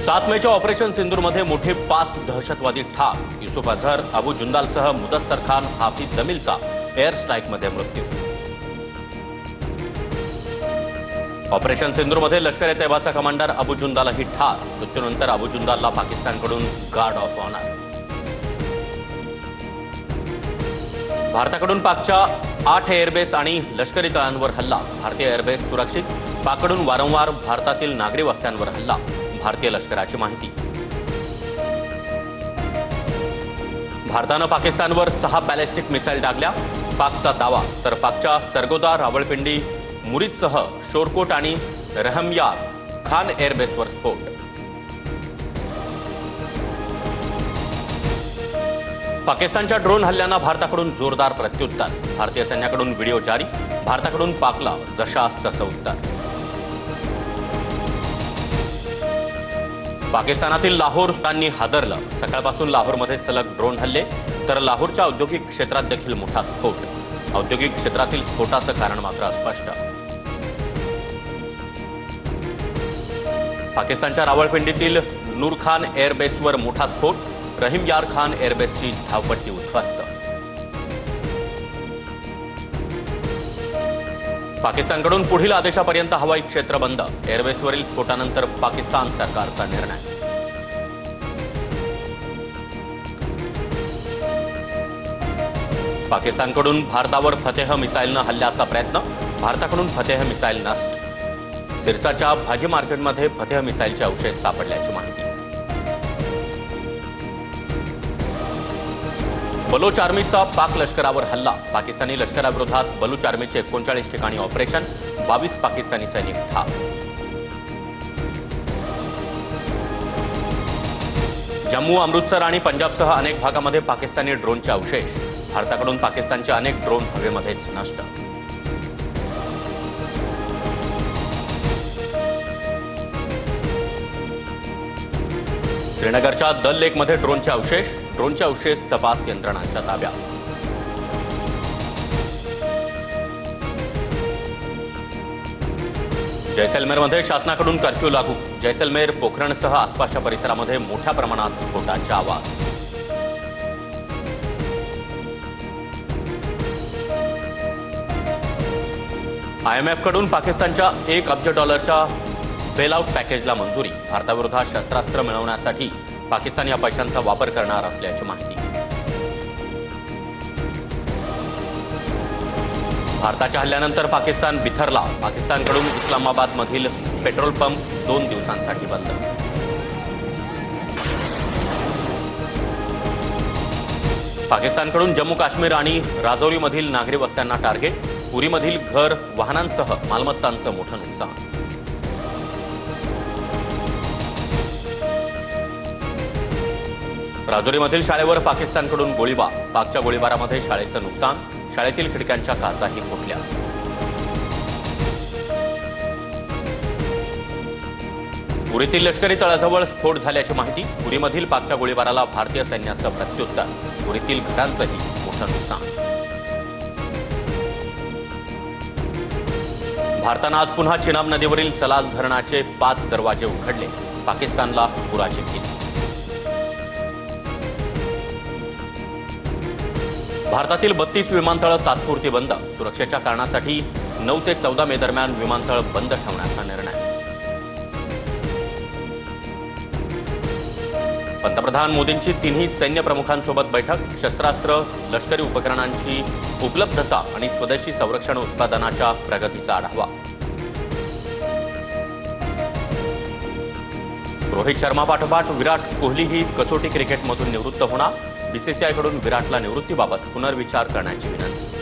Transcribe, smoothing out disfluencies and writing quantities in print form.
7 मेच्या operation सिंदूरमध्ये मोठे 5 दहशतवादी ठार. युसुफ अझहर, अबू जुंदालसह मुदस्सर खान, हाफिज जमीलचा एअर स्ट्राईकमध्ये मृत्यू. ऑपरेशन सिंदूरमध्ये लष्कर ए तैयबाचा कमांडर अबू जुंदालही ठार. मृत्यूनंतर अबू जुंदालला पाकिस्तानकडून गार्ड ऑफ ऑनर. भारताकडून पाकच्या 8 एअरबेस आणि लष्करी तळांवर हल्ला. भारतीय एअरबेस सुरक्षित. पाककडून वारंवार भारतातील नागरी वस्त्यांवर हल्ला. भारतीय लष्कराची माहिती. भारतानं पाकिस्तानवर 6 बॅलिस्टिक मिसाईल डागल्या. पाकचा दावा. तर पाकच्या सरगोदा, रावळपिंडी, मुरीदसह शोरकोट आणि रहमयार खान एअरबेसवर स्फोट. पाकिस्तानच्या ड्रोन हल्ल्यांना भारताकडून जोरदार प्रत्युत्तर. भारतीय सैन्याकडून व्हिडिओ जारी. भारताकडून पाकला जशास तसं उत्तर. पाकिस्तानातील लाहोरस्तांनी हादरलं. सकाळपासून लाहोरमध्ये सलग ड्रोन हल्ले. तर लाहोरच्या औद्योगिक क्षेत्रात देखील मोठा स्फोट. औद्योगिक क्षेत्रातील स्फोटाचं कारण मात्र अस्पष्ट. पाकिस्तानच्या रावळपिंडीतील नूर खान एअरबेसवर मोठा स्फोट. रहीम यार खान एअरबेसची धावपट्टी उद्ध्वस्त. पाकिस्तानकडून पुढील आदेशापर्यंत हवाई क्षेत्र बंद. एअरबेसवरील स्फोटानंतर पाकिस्तान सरकारचा निर्णय. पाकिस्तानकडून भारतावर फतेह मिसाईलनं हल्ल्याचा प्रयत्न. भारताकडून फतेह मिसाईल नष्ट. सिरसाच्या भाजी मार्केटमध्ये फतेह मिसाईलचे अवशेष सापडल्याची माहिती. बलोच आर्मीचा पाक लष्करावर हल्ला. पाकिस्तानी लष्कराविरोधात बलूच आर्मीचे 39 ठिकाणी ऑपरेशन. 22 पाकिस्तानी सैनिक ठार. जम्मू, अमृतसर आणि पंजाबसह अनेक भागामध्ये पाकिस्तानी ड्रोनचे अवशेष. भारताकडून पाकिस्तानचे अनेक ड्रोन हवेमध्येच नष्ट. श्रीनगरच्या दल लेकमध्ये ड्रोनचे अवशेष. ड्रोनचे अवशेष तपास यंत्रणांच्या ताब्यात. जैसलमेरमध्ये शासनाकडून कर्फ्यू लागू. जैसलमेर, पोखरणसह आसपासच्या परिसरामध्ये मोठ्या प्रमाणात स्फोटाचे आवाज. IMF कडून पाकिस्तानच्या $1 अब्ज बेलआउट पॅकेजला मंजुरी. भारताविरोधात शस्त्रास्त्र मिळवण्यासाठी पाकिस्तान या पैशांचा वापर करणार असल्याची माहिती. भारताच्या हल्ल्यानंतर पाकिस्तान बिथरला. पाकिस्तानकडून इस्लामाबादमधील पेट्रोल पंप 2 दिवसांसाठी बंद. पाकिस्तानकडून जम्मू काश्मीर आणि राजौरीमधील नागरी वस्त्यांना टार्गेट. पुरीमधील घर, वाहनांसह मालमत्तांचं मोठं नुकसान. राजौरीमधील शाळेवर पाकिस्तानकडून गोळीबार. पाकच्या गोळीबारामध्ये शाळेचं नुकसान. शाळेतील खिडक्यांच्या काचाही फुटल्या. पुरीतील लष्करी तळाजवळ स्फोट झाल्याची माहिती. पुरीमधील पाकच्या गोळीबाराला भारतीय सैन्याचं प्रत्युत्तर. पुरीतील घरांचंही मोठं नुकसान. भारतानं आज पुन्हा चिनाब नदीवरील सलाल धरणाचे 5 दरवाजे उघडले. पाकिस्तानला पुराची भीती. भारतातील 32 विमानतळं तात्पुरती बंद. सुरक्षेच्या कारणासाठी 9 ते 14 मे दरम्यान विमानतळ बंद ठेवण्याचा निर्णय. पंतप्रधान मोदींची तिन्ही सैन्य प्रमुखांसोबत बैठक. शस्त्रास्त्र, लष्करी उपकरणांची उपलब्धता आणि स्वदेशी संरक्षण उत्पादनाच्या प्रगतीचा आढावा. रोहित शर्मा पाठोपाठ विराट कोहलीही कसोटी क्रिकेटमधून निवृत्त होणार. BCCI कडून विराटला निवृत्तीबाबत पुनर्विचार करण्याची विनंती.